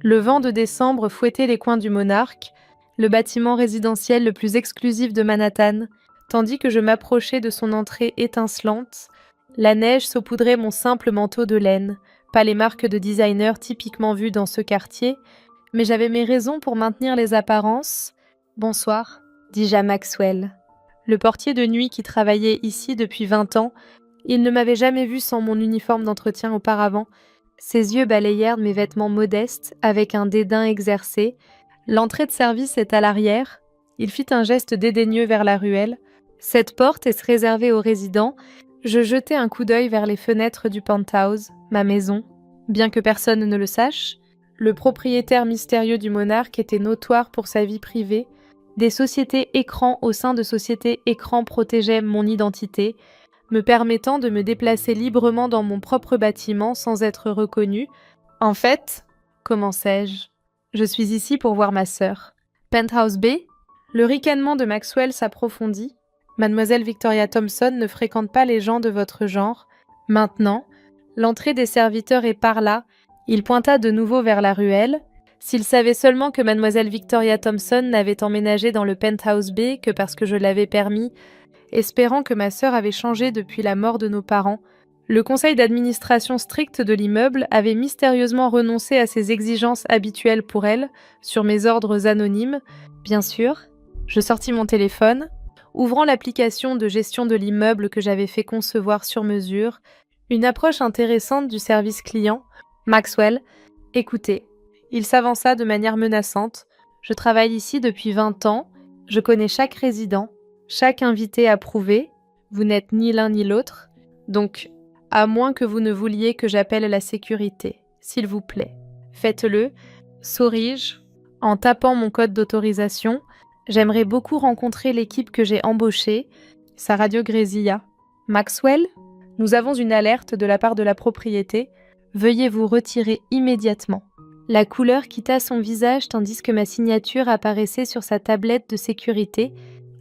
Le vent de décembre fouettait les coins du Monarch, le bâtiment résidentiel le plus exclusif de Manhattan, tandis que je m'approchais de son entrée étincelante. La neige saupoudrait mon simple manteau de laine, pas les marques de designer typiquement vues dans ce quartier, mais j'avais mes raisons pour maintenir les apparences. « Bonsoir », dis-je à Maxwell. Le portier de nuit qui travaillait ici depuis 20 ans, il ne m'avait jamais vu sans mon uniforme d'entretien auparavant. Ses yeux balayèrent mes vêtements modestes avec un dédain exercé. « L'entrée de service est à l'arrière. » Il fit un geste dédaigneux vers la ruelle. « Cette porte est réservée aux résidents. » Je jetai un coup d'œil vers les fenêtres du penthouse, ma maison. Bien que personne ne le sache, le propriétaire mystérieux du Monarque était notoire pour sa vie privée. Des sociétés écrans au sein de sociétés écrans protégeaient mon identité, me permettant de me déplacer librement dans mon propre bâtiment sans être reconnue. « En fait, commençai-je, je suis ici pour voir ma sœur. » « Penthouse B ?» Le ricanement de Maxwell s'approfondit. « Mademoiselle Victoria Thompson ne fréquente pas les gens de votre genre. Maintenant, l'entrée des serviteurs est par là. » Il pointa de nouveau vers la ruelle. S'il savait seulement que Mademoiselle Victoria Thompson n'avait emménagé dans le Penthouse B que parce que je l'avais permis, espérant que ma sœur avait changé depuis la mort de nos parents. Le conseil d'administration strict de l'immeuble avait mystérieusement renoncé à ses exigences habituelles pour elle, sur mes ordres anonymes, bien sûr. Je sortis mon téléphone, ouvrant l'application de gestion de l'immeuble que j'avais fait concevoir sur mesure, une approche intéressante du service client. « Maxwell, écoutez. » Il s'avança de manière menaçante. « Je travaille ici depuis 20 ans. Je connais chaque résident, chaque invité approuvé. Vous n'êtes ni l'un ni l'autre. Donc, à moins que vous ne vouliez que j'appelle la sécurité, s'il vous plaît, faites-le. » Souris-je, en tapant mon code d'autorisation. J'aimerais beaucoup rencontrer l'équipe que j'ai embauchée. Sa radio grésilla. « Maxwell, nous avons une alerte de la part de la propriété. Veuillez vous retirer immédiatement. » La couleur quitta son visage tandis que ma signature apparaissait sur sa tablette de sécurité,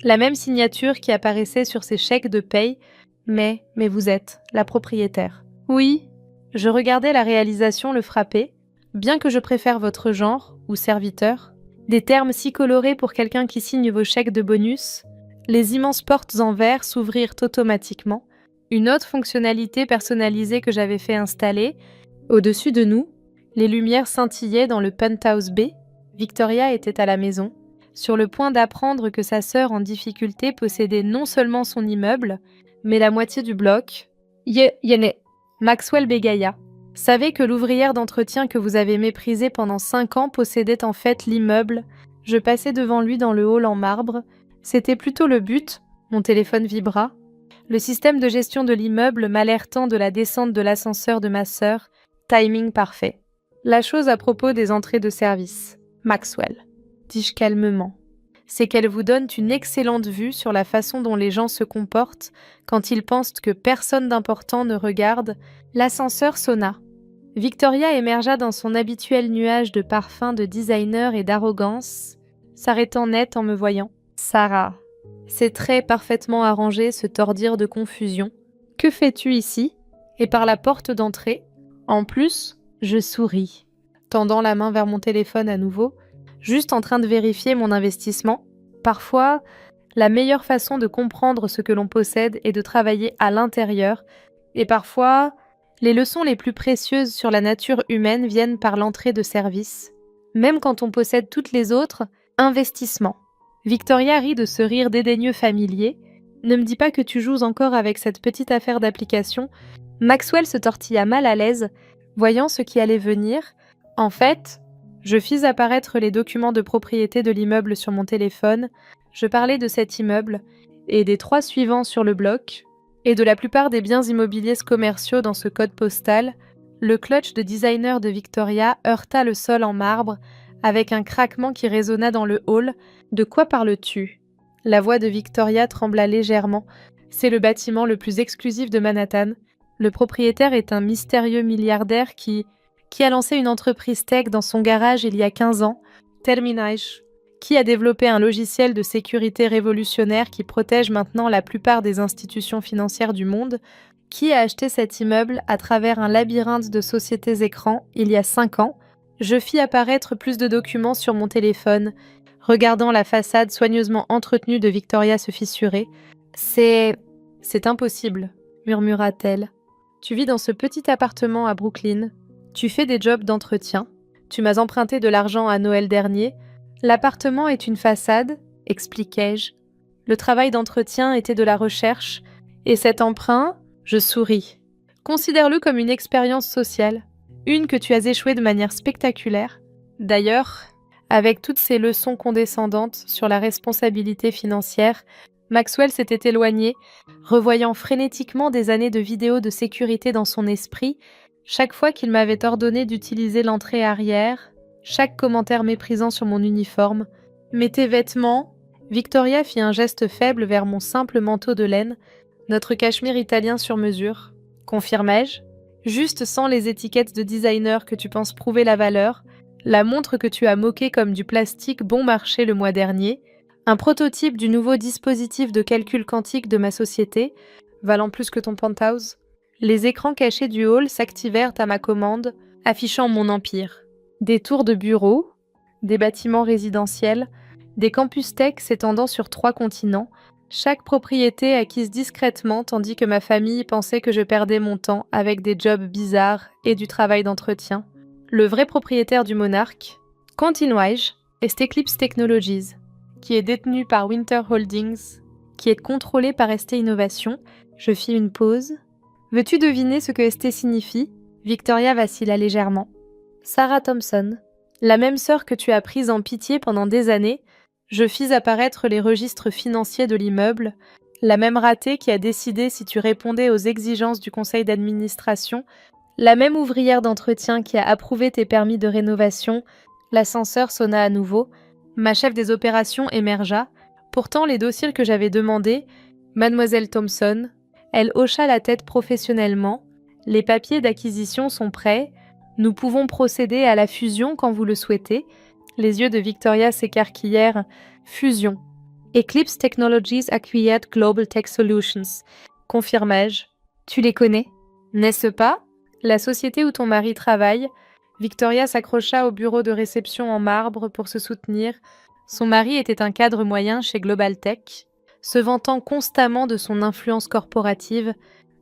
la même signature qui apparaissait sur ses chèques de paye. Mais vous êtes la propriétaire. Oui. Je regardais la réalisation le frapper. Bien que je préfère votre genre, ou serviteur, des termes si colorés pour quelqu'un qui signe vos chèques de bonus, les immenses portes en verre s'ouvrirent automatiquement. Une autre fonctionnalité personnalisée que j'avais fait installer. Au-dessus de nous, les lumières scintillaient dans le Penthouse B. Victoria était à la maison, sur le point d'apprendre que sa sœur en difficulté possédait non seulement son immeuble, mais la moitié du bloc. Yéné. Maxwell bégaya. Savez que l'ouvrière d'entretien que vous avez méprisée pendant 5 ans possédait en fait l'immeuble. Je passai devant lui dans le hall en marbre. C'était plutôt le but. Mon téléphone vibra. Le système de gestion de l'immeuble m'alertant de la descente de l'ascenseur de ma sœur. Timing parfait. La chose à propos des entrées de service. Maxwell, dis-je calmement, c'est qu'elles vous donnent une excellente vue sur la façon dont les gens se comportent quand ils pensent que personne d'important ne regarde. L'ascenseur sonna. Victoria émergea dans son habituel nuage de parfum de designer et d'arrogance, s'arrêtant net en me voyant. « Sarah !» Ses traits parfaitement arrangés se tordirent de confusion. « Que fais-tu ici ?» Et par la porte d'entrée. En plus, je souris, tendant la main vers mon téléphone à nouveau, juste en train de vérifier mon investissement. Parfois, la meilleure façon de comprendre ce que l'on possède est de travailler à l'intérieur, et parfois, les leçons les plus précieuses sur la nature humaine viennent par l'entrée de service. Même quand on possède toutes les autres, investissement. Victoria rit de ce rire dédaigneux familier. Ne me dis pas que tu joues encore avec cette petite affaire d'application. Maxwell se tortilla mal à l'aise, voyant ce qui allait venir. En fait, je fis apparaître les documents de propriété de l'immeuble sur mon téléphone. Je parlais de cet immeuble, et des 3 suivants sur le bloc, et de la plupart des biens immobiliers commerciaux dans ce code postal. Le clutch de designer de Victoria heurta le sol en marbre, avec un craquement qui résonna dans le hall. « De quoi parles-tu » La voix de Victoria trembla légèrement. « C'est le bâtiment le plus exclusif de Manhattan. Le propriétaire est un mystérieux milliardaire qui a lancé une entreprise tech dans son garage il y a 15 ans, Terminage, qui a développé un logiciel de sécurité révolutionnaire qui protège maintenant la plupart des institutions financières du monde, qui a acheté cet immeuble à travers un labyrinthe de sociétés écrans il y a 5 ans. Je fis apparaître plus de documents sur mon téléphone, regardant la façade soigneusement entretenue de Victoria se fissurer. C'est impossible, murmura-t-elle. Tu vis dans ce petit appartement à Brooklyn. Tu fais des jobs d'entretien. Tu m'as emprunté de l'argent à Noël dernier. L'appartement est une façade, expliquai-je. Le travail d'entretien était de la recherche, et cet emprunt, je souris. Considère-le comme une expérience sociale, une que tu as échouée de manière spectaculaire. D'ailleurs, avec toutes ces leçons condescendantes sur la responsabilité financière, Maxwell s'était éloigné, revoyant frénétiquement des années de vidéos de sécurité dans son esprit, chaque fois qu'il m'avait ordonné d'utiliser l'entrée arrière, chaque commentaire méprisant sur mon uniforme. Mais tes vêtements... Victoria fit un geste faible vers mon simple manteau de laine, notre cachemire italien sur mesure. Confirmai-je, juste sans les étiquettes de designer que tu penses prouver la valeur, la montre que tu as moquée comme du plastique bon marché le mois dernier, un prototype du nouveau dispositif de calcul quantique de ma société, valant plus que ton penthouse. Les écrans cachés du hall s'activèrent à ma commande, affichant mon empire. Des tours de bureaux, des bâtiments résidentiels, des campus tech s'étendant sur 3 continents, chaque propriété acquise discrètement tandis que ma famille pensait que je perdais mon temps avec des jobs bizarres et du travail d'entretien. Le vrai propriétaire du Monarch, continuai-je, est Eclipse Technologies, qui est détenu par Winter Holdings, qui est contrôlé par ST Innovation. Je fis une pause. Veux-tu deviner ce que ST signifie ? Victoria vacilla légèrement. Sarah Thompson, la même sœur que tu as prise en pitié pendant des années, je fis apparaître les registres financiers de l'immeuble, la même ratée qui a décidé si tu répondais aux exigences du conseil d'administration, la même ouvrière d'entretien qui a approuvé tes permis de rénovation. L'ascenseur sonna à nouveau. Ma chef des opérations émergea. Pourtant, les dossiers que j'avais demandés, Mademoiselle Thompson, elle hocha la tête professionnellement. Les papiers d'acquisition sont prêts. Nous pouvons procéder à la fusion quand vous le souhaitez. Les yeux de Victoria s'écarquillèrent. Fusion. Eclipse Technologies Acquired Global Tech Solutions. Confirmai-je. Tu les connais, n'est-ce pas ? La société où ton mari travaille. Victoria s'accrocha au bureau de réception en marbre pour se soutenir. Son mari était un cadre moyen chez Global Tech, se vantant constamment de son influence corporative.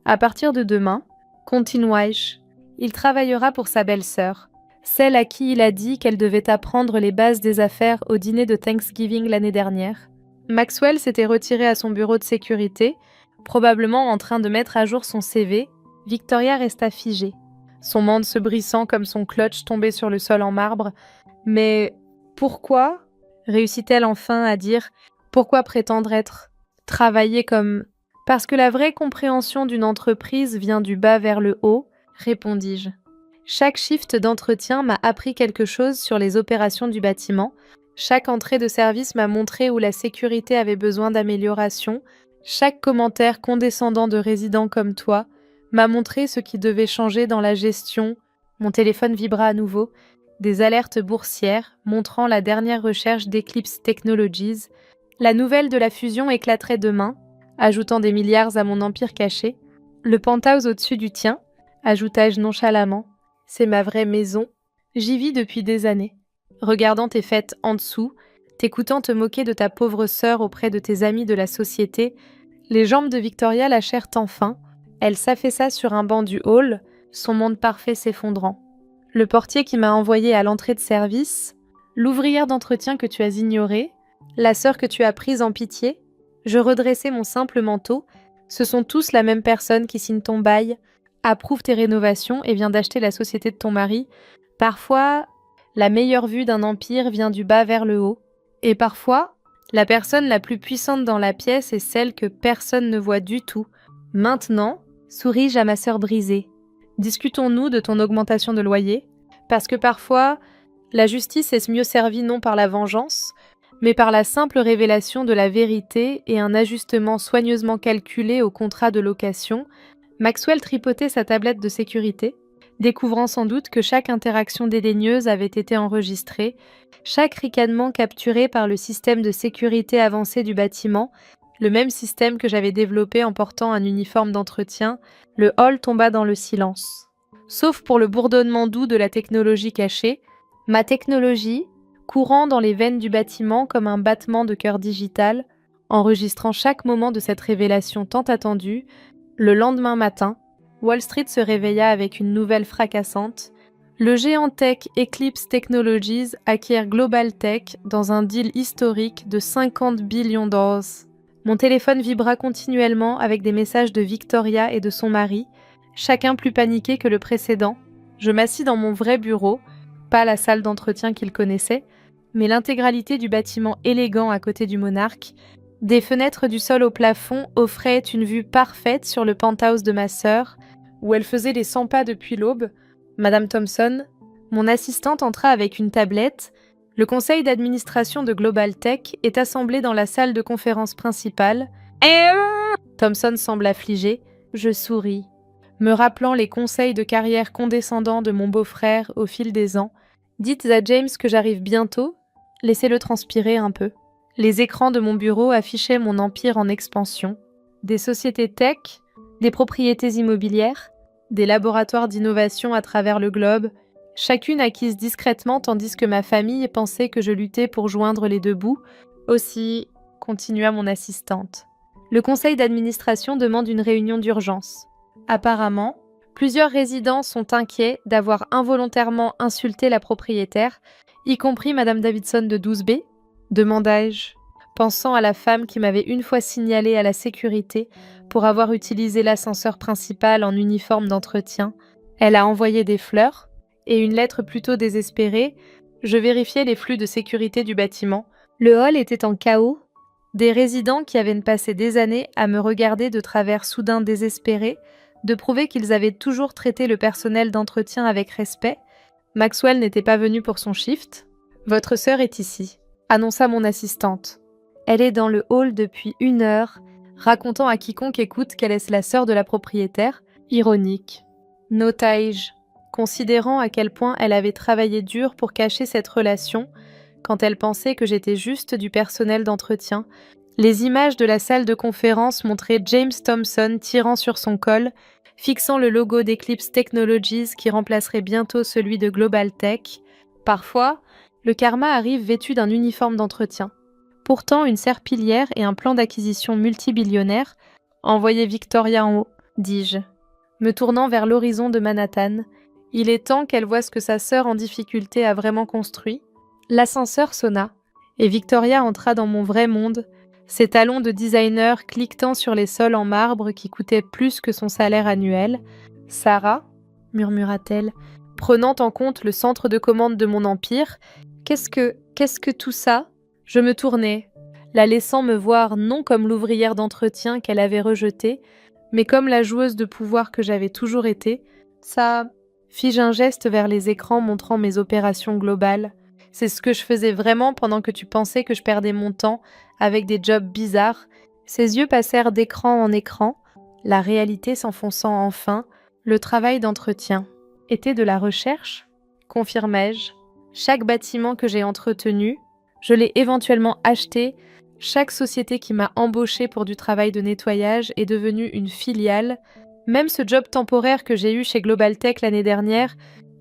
À partir de demain, continuai-je, il travaillera pour sa belle-sœur, celle à qui il a dit qu'elle devait apprendre les bases des affaires au dîner de Thanksgiving l'année dernière. Maxwell s'était retiré à son bureau de sécurité, probablement en train de mettre à jour son CV. Victoria resta figée, son menton se brissant comme son clutch tombé sur le sol en marbre. Mais pourquoi, réussit-elle enfin à dire, pourquoi prétendre être travailler comme... Parce que la vraie compréhension d'une entreprise vient du bas vers le haut, répondis-je. Chaque shift d'entretien m'a appris quelque chose sur les opérations du bâtiment. Chaque entrée de service m'a montré où la sécurité avait besoin d'amélioration. Chaque commentaire condescendant de résidents comme toi m'a montré ce qui devait changer dans la gestion. Mon téléphone vibra à nouveau. Des alertes boursières montrant la dernière recherche d'Eclipse Technologies. La nouvelle de la fusion éclaterait demain, ajoutant des milliards à mon empire caché. Le penthouse au-dessus du tien, ajoutai-je nonchalamment. C'est ma vraie maison. J'y vis depuis des années. Regardant tes fêtes en dessous, t'écoutant te moquer de ta pauvre sœur auprès de tes amis de la société, les jambes de Victoria lâchèrent enfin. Elle s'affaissa sur un banc du hall, son monde parfait s'effondrant. Le portier qui m'a envoyé à l'entrée de service, l'ouvrière d'entretien que tu as ignorée, la sœur que tu as prise en pitié, je redressai mon simple manteau. Ce sont tous la même personne qui signe ton bail, approuve tes rénovations et vient d'acheter la société de ton mari. Parfois, la meilleure vue d'un empire vient du bas vers le haut. Et parfois, la personne la plus puissante dans la pièce est celle que personne ne voit du tout. Maintenant, souris-je à ma sœur brisée. Discutons-nous de ton augmentation de loyer, parce que parfois, la justice est mieux servie non par la vengeance, mais par la simple révélation de la vérité et un ajustement soigneusement calculé au contrat de location. Maxwell tripotait sa tablette de sécurité, découvrant sans doute que chaque interaction dédaigneuse avait été enregistrée, chaque ricanement capturé par le système de sécurité avancé du bâtiment, le même système que j'avais développé en portant un uniforme d'entretien. Le hall tomba dans le silence. Sauf pour le bourdonnement doux de la technologie cachée, Ma technologie, courant dans les veines du bâtiment comme un battement de cœur digital, enregistrant chaque moment de cette révélation tant attendue, le lendemain matin, Wall Street se réveilla avec une nouvelle fracassante. Le géant tech Eclipse Technologies acquiert Global Tech dans un deal historique de 50 billions $. Mon téléphone vibra continuellement avec des messages de Victoria et de son mari, chacun plus paniqué que le précédent. Je m'assis dans mon vrai bureau, pas la salle d'entretien qu'il connaissait, mais l'intégralité du bâtiment élégant à côté du Monarque. Des fenêtres du sol au plafond offraient une vue parfaite sur le penthouse de ma sœur, où elle faisait les 100 pas depuis l'aube. Madame Thompson, mon assistante, entra avec une tablette. Le conseil d'administration de Global Tech est assemblé dans la salle de conférence principale. Thompson semble affligée. Je souris, me rappelant les conseils de carrière condescendants de mon beau-frère au fil des ans. Dites à James que j'arrive bientôt. Laissez-le transpirer un peu. Les écrans de mon bureau affichaient mon empire en expansion. Des sociétés tech, des propriétés immobilières, des laboratoires d'innovation à travers le globe, chacune acquise discrètement tandis que ma famille pensait que je luttais pour joindre les deux bouts. Aussi, continua mon assistante. Le conseil d'administration demande une réunion d'urgence. Apparemment, plusieurs résidents sont inquiets d'avoir involontairement insulté la propriétaire, y compris Madame Davidson de 12B, demandai-je, pensant à la femme qui m'avait une fois signalé à la sécurité pour avoir utilisé l'ascenseur principal en uniforme d'entretien. Elle a envoyé des fleurs et une lettre plutôt désespérée. Je vérifiais les flux de sécurité du bâtiment. Le hall était en chaos. Des résidents qui avaient passé des années à me regarder de travers soudain désespérés, de prouver qu'ils avaient toujours traité le personnel d'entretien avec respect. Maxwell n'était pas venu pour son shift. « Votre sœur est ici », annonça mon assistante. Elle est dans le hall depuis 1 heure, racontant à quiconque écoute qu'elle est la sœur de la propriétaire. Ironique. Notai-je, considérant à quel point elle avait travaillé dur pour cacher cette relation, quand elle pensait que j'étais juste du personnel d'entretien. Les images de la salle de conférence montraient James Thompson tirant sur son col, fixant le logo d'Eclipse Technologies qui remplacerait bientôt celui de Global Tech. Parfois, le karma arrive vêtu d'un uniforme d'entretien. Pourtant, une serpillière et un plan d'acquisition multibillionnaire envoyaient Victoria en haut, dis-je, me tournant vers l'horizon de Manhattan. Il est temps qu'elle voie ce que sa sœur en difficulté a vraiment construit. L'ascenseur sonna, et Victoria entra dans mon vrai monde, ses talons de designer cliquetant sur les sols en marbre qui coûtaient plus que son salaire annuel. « Sarah » murmura-t-elle, prenant en compte le centre de commande de mon empire. « Qu'est-ce que tout ça ?» Je me tournai, la laissant me voir non comme l'ouvrière d'entretien qu'elle avait rejetée, mais comme la joueuse de pouvoir que j'avais toujours été. Ça, fis-je un geste vers les écrans montrant mes opérations globales. C'est ce que je faisais vraiment pendant que tu pensais que je perdais mon temps avec des jobs bizarres. Ses yeux passèrent d'écran en écran, la réalité s'enfonçant enfin. Le travail d'entretien était de la recherche, confirmai-je. Chaque bâtiment que j'ai entretenu, je l'ai éventuellement acheté. Chaque société qui m'a embauché pour du travail de nettoyage est devenue une filiale. Même ce job temporaire que j'ai eu chez Global Tech l'année dernière,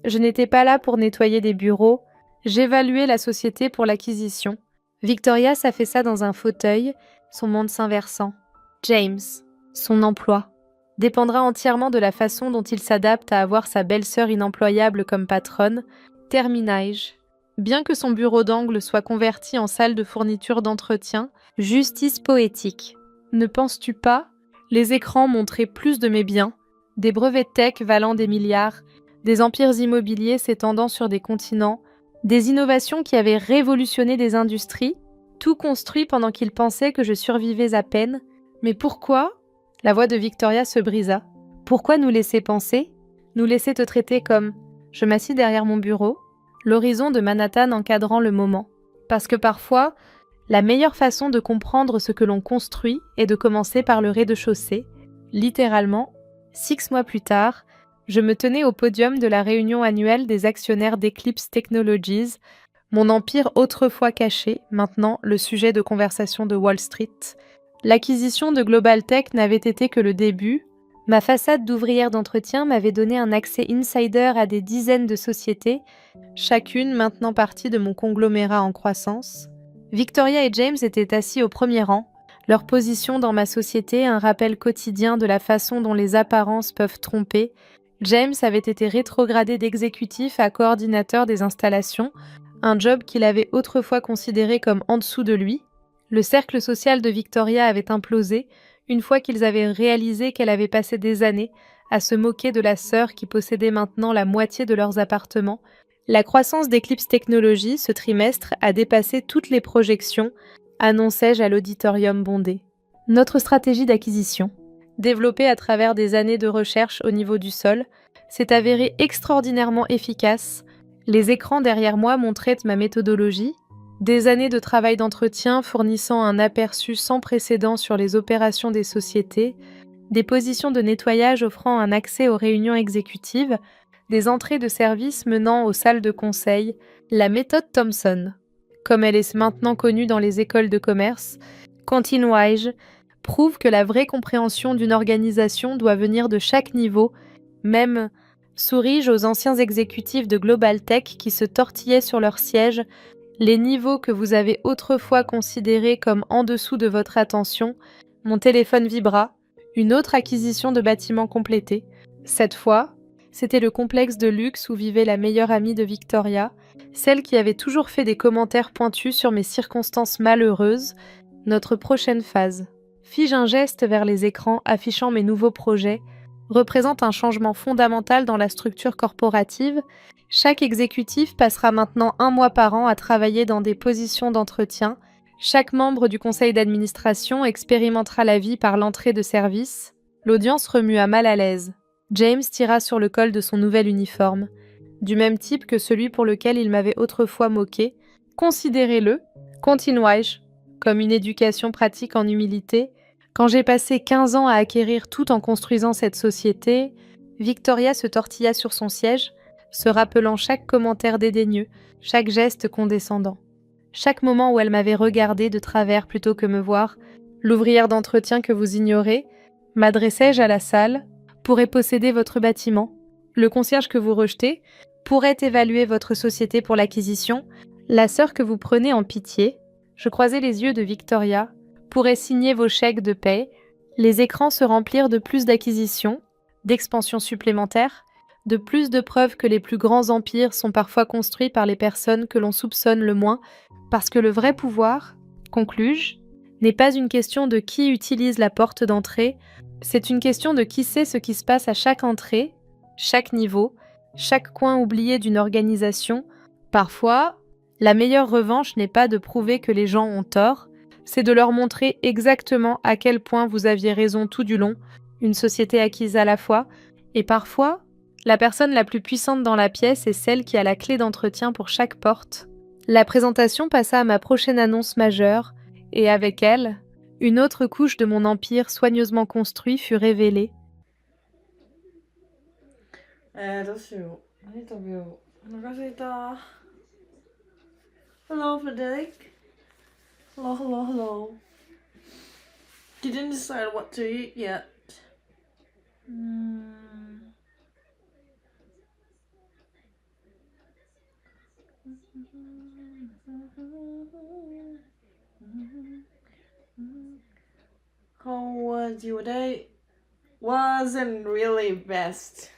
je n'étais pas là pour nettoyer des bureaux. J'évaluais la société pour l'acquisition. Victoria s'affaissa dans un fauteuil, son monde s'inversant. James, son emploi, dépendra entièrement de la façon dont il s'adapte à avoir sa belle-sœur inemployable comme patronne. Terminai-je. Bien que son bureau d'angle soit converti en salle de fourniture d'entretien, justice poétique. Ne penses-tu pas? Les écrans montraient plus de mes biens, des brevets tech valant des milliards, des empires immobiliers s'étendant sur des continents, des innovations qui avaient révolutionné des industries, tout construit pendant qu'il pensait que je survivais à peine. Mais pourquoi? La voix de Victoria se brisa. Pourquoi nous laisser penser? Nous laisser te traiter comme... Je m'assis derrière mon bureau, l'horizon de Manhattan encadrant le moment. Parce que parfois, la meilleure façon de comprendre ce que l'on construit est de commencer par le rez-de-chaussée. Littéralement, 6 mois plus tard, je me tenais au podium de la réunion annuelle des actionnaires d'Eclipse Technologies, mon empire autrefois caché, maintenant le sujet de conversation de Wall Street. L'acquisition de Global Tech n'avait été que le début. Ma façade d'ouvrière d'entretien m'avait donné un accès insider à des dizaines de sociétés, chacune maintenant partie de mon conglomérat en croissance. Victoria et James étaient assis au premier rang, leur position dans ma société un rappel quotidien de la façon dont les apparences peuvent tromper. James avait été rétrogradé d'exécutif à coordinateur des installations, un job qu'il avait autrefois considéré comme en dessous de lui. Le cercle social de Victoria avait implosé, une fois qu'ils avaient réalisé qu'elle avait passé des années à se moquer de la sœur qui possédait maintenant la moitié de leurs appartements. La croissance d'Eclipse Technologies ce trimestre a dépassé toutes les projections, annonçai-je à l'auditorium bondé. Notre stratégie d'acquisition, développée à travers des années de recherche au niveau du sol, s'est avérée extraordinairement efficace. Les écrans derrière moi montraient ma méthodologie, des années de travail d'entretien fournissant un aperçu sans précédent sur les opérations des sociétés, des positions de nettoyage offrant un accès aux réunions exécutives, des entrées de service menant aux salles de conseil, la méthode Thomson, comme elle est maintenant connue dans les écoles de commerce, continuai-je, prouve que la vraie compréhension d'une organisation doit venir de chaque niveau, même souris-je aux anciens exécutifs de Global Tech qui se tortillaient sur leur siège. Les niveaux que vous avez autrefois considérés comme en dessous de votre attention, mon téléphone vibra, une autre acquisition de bâtiment complétée. Cette fois, c'était le complexe de luxe où vivait la meilleure amie de Victoria, celle qui avait toujours fait des commentaires pointus sur mes circonstances malheureuses. Notre prochaine phase. Fis-je un geste vers les écrans affichant mes nouveaux projets, représente un changement fondamental dans la structure corporative. Chaque exécutif passera maintenant 1 mois par an à travailler dans des positions d'entretien. Chaque membre du conseil d'administration expérimentera la vie par l'entrée de service. L'audience remua mal à l'aise. James tira sur le col de son nouvel uniforme, du même type que celui pour lequel il m'avait autrefois moqué. Considérez-le, continuai-je, comme une éducation pratique en humilité. Quand j'ai passé 15 ans à acquérir tout en construisant cette société, Victoria se tortilla sur son siège, se rappelant chaque commentaire dédaigneux, chaque geste condescendant. Chaque moment où elle m'avait regardé de travers plutôt que me voir, l'ouvrière d'entretien que vous ignorez, m'adressai-je à la salle, pourrait posséder votre bâtiment. Le concierge que vous rejetez pourrait évaluer votre société pour l'acquisition. La sœur que vous prenez en pitié, je croisai les yeux de Victoria, pourrait signer vos chèques de paie. Les écrans se remplirent de plus d'acquisitions, d'expansions supplémentaires, de plus de preuves que les plus grands empires sont parfois construits par les personnes que l'on soupçonne le moins, parce que le vrai pouvoir, conclus-je, n'est pas une question de qui utilise la porte d'entrée, c'est une question de qui sait ce qui se passe à chaque entrée, chaque niveau, chaque coin oublié d'une organisation. Parfois, la meilleure revanche n'est pas de prouver que les gens ont tort, c'est de leur montrer exactement à quel point vous aviez raison tout du long, une société acquise à la fois, et parfois, la personne la plus puissante dans la pièce est celle qui a la clé d'entretien pour chaque porte. La présentation passa à ma prochaine annonce majeure, et avec elle, une autre couche de mon empire soigneusement construit fut révélée. どうしよう。何食べよう。お腹すいた。Hello, Frederick. Hello, hello, hello. Didn't decide what to eat yet. How was your day? Wasn't really best.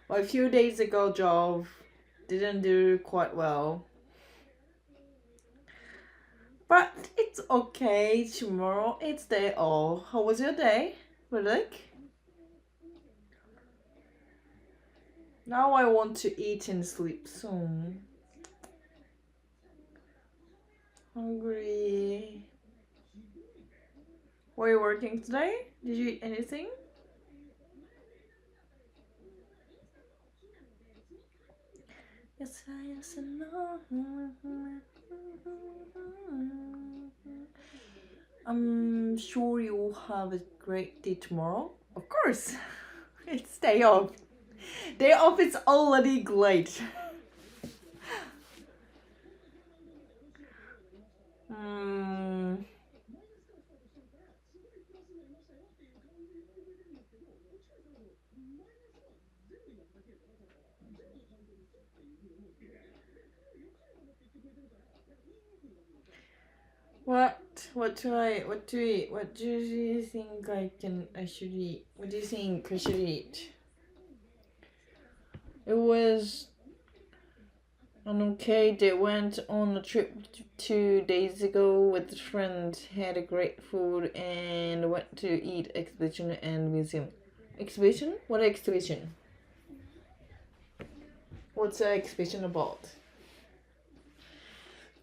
A few days ago, job didn't do quite well. But it's okay. Tomorrow it's day off. How was your day, Frederick? Now I want to eat and sleep soon. Hungry. Were you working today? Did you eat anything? Yes, yes, no. I'm sure you'll have a great day tomorrow. Of course. It's day off. Day off is already great. What do you eat? What do you think I should eat? What do you think I should eat? It was okay. They went on a trip 2 days ago with friends, had a great food, and went to eat exhibition and museum. Exhibition? What exhibition? What's the exhibition about?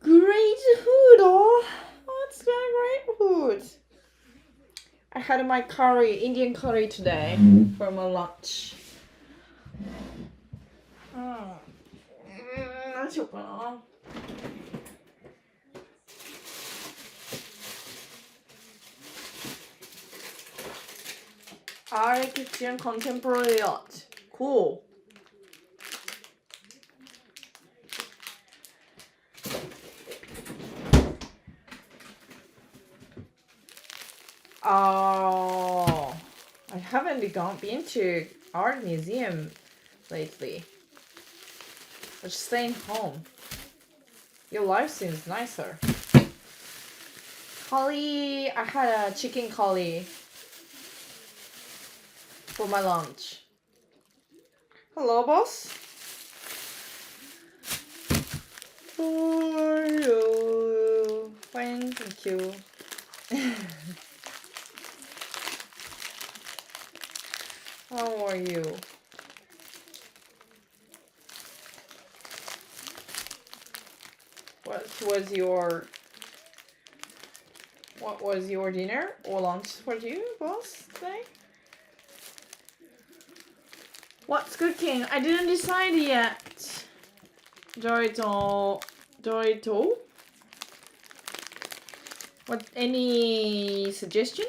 Great food, oh! What's great food? I had my curry, Indian curry today for my lunch. 何しようかな。Art Kitchen Contemporary Art. Cool. Oh, I haven't been to art museum lately. I'm just staying home. Your life seems nicer. Curry, I had a chicken curry for my lunch. Hello, boss. For you. Fine, thank you. How are you? What was your dinner or lunch for you, boss, today? What's cooking? I didn't decide yet. Dorito. What? Any suggestion?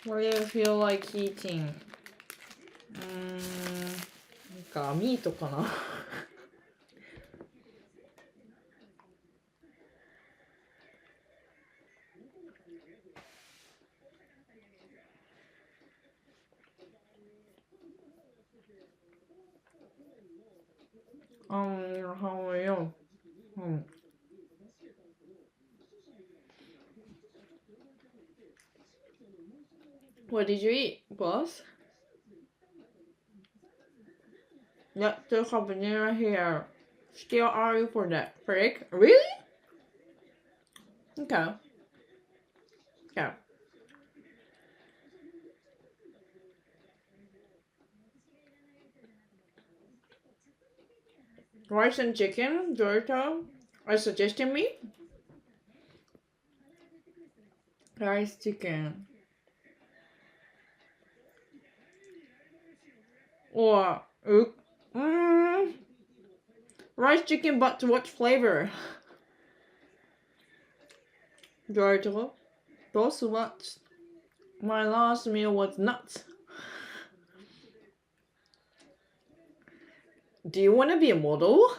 What do you feel like eating? なんかミートかな。How are you? What did you eat, boss? Yeah, still have vanilla here. Still are you for that? Frick? Really? Okay. Yeah. Rice and chicken, Dorito, are suggesting me? Rice chicken. Or rice chicken, but what flavor? Dorito, those what? My last meal was nuts. Do you want to be a model?